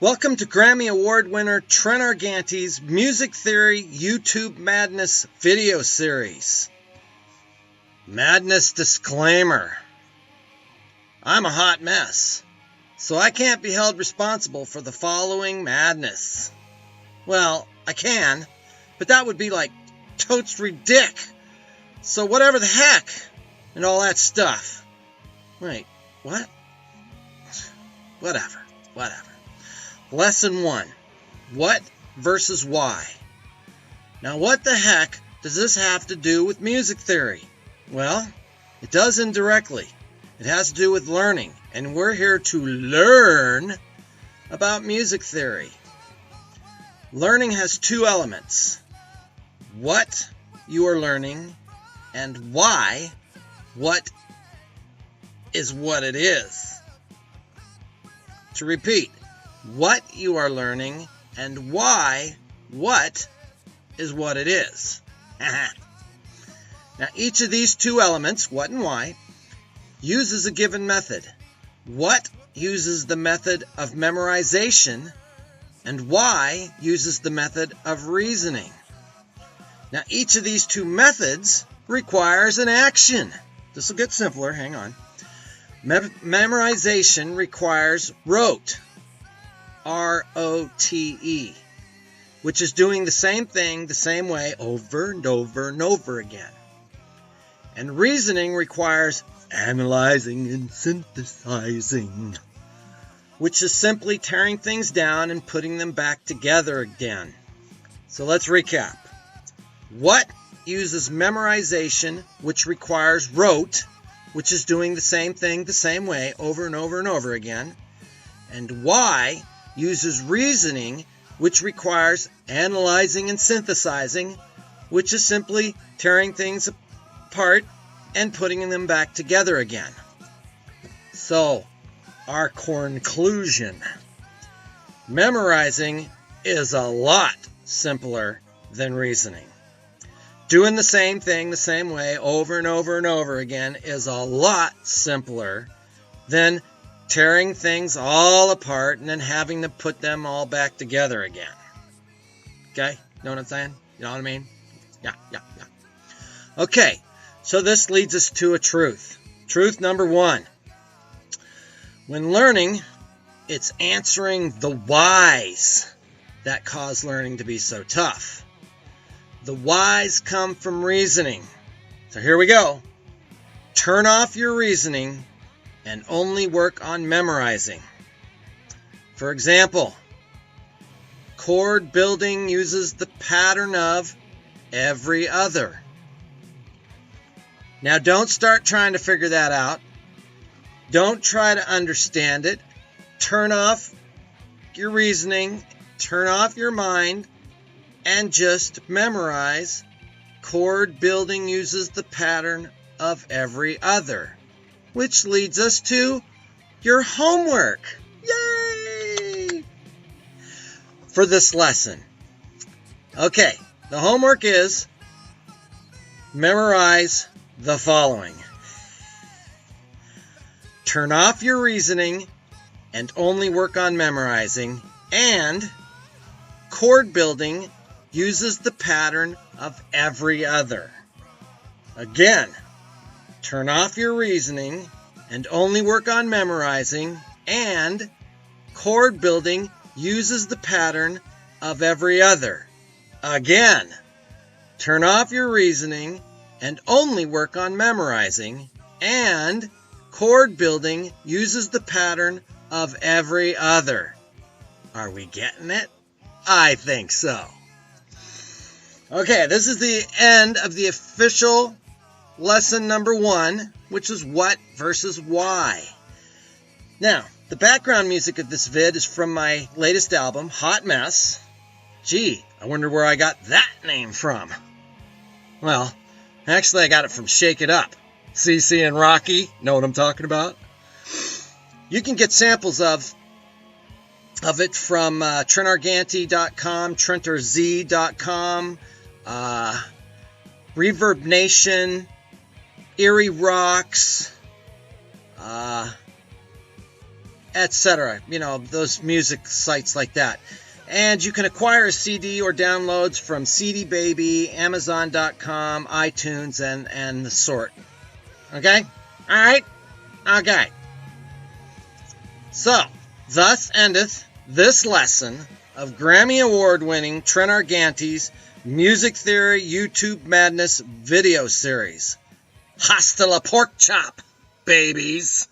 Welcome to Grammy Award winner Trent Argante's Music Theory YouTube Madness video series. Madness disclaimer. I'm a hot mess, so I can't be held responsible for the following madness. Well, I can, but that would be like totes ridic. So whatever the heck and all that stuff. Wait, what? Whatever. Lesson 1. What versus why? Now, what the heck does this have to do with music theory? Well, it does indirectly. It has to do with learning, and we're here to learn about music theory. Learning has two elements. What you are learning and why what is what it is. To repeat, what you are learning and why what is what it is. Now, each of these two elements, what and why, uses a given method. What uses the method of memorization, and why uses the method of reasoning. Now, each of these two methods requires an action. This will get simpler, hang on. Memorization requires rote. R-O-T-E, which is doing the same thing the same way over and over and over again. And reasoning requires analyzing and synthesizing, which is simply tearing things down and putting them back together again. So let's recap. What uses memorization, which requires rote, which is doing the same thing the same way over and over and over again. And why uses reasoning, which requires analyzing and synthesizing, which is simply tearing things apart and putting them back together again. So, our conclusion. Memorizing is a lot simpler than reasoning. Doing the same thing the same way over and over and over again is a lot simpler than tearing things all apart and then having to put them all back together again. Okay? Know what I'm saying? You know what I mean? Yeah. Okay, so this leads us to a truth. Truth number 1. When learning, it's answering the whys that cause learning to be so tough. The whys come from reasoning. So here we go. Turn off your reasoning and only work on memorizing. For example, chord building uses the pattern of every other. Now don't start trying to figure that out. Don't try to understand it. Turn off your reasoning, turn off your mind, and just memorize. Chord building uses the pattern of every other. Which leads us to your homework. Yay! For this lesson. Okay, the homework is memorize the following. Turn off your reasoning and only work on memorizing. And chord building uses the pattern of every other. Again, turn off your reasoning and only work on memorizing, and chord building uses the pattern of every other. Again, turn off your reasoning and only work on memorizing, and chord building uses the pattern of every other. Are we getting it? I think so. Okay, this is the end of the official lesson number 1, which is what versus why. Now, the background music of this vid is from my latest album, Hot Mess. Gee, I wonder where I got that name from. Well, actually I got it from Shake It Up. CC and Rocky, know what I'm talking about? You can get samples of it from TrentArgante.com, TrentRZ.com, Reverb Nation, Eerie Rocks, etc. You know, those music sites like that. And you can acquire a CD or downloads from CD Baby, Amazon.com, iTunes, and the sort. Okay? All right? Okay. So, thus endeth this lesson of Grammy Award-winning Trent Argante's Music Theory YouTube Madness video series. Hasta la pork chop, babies!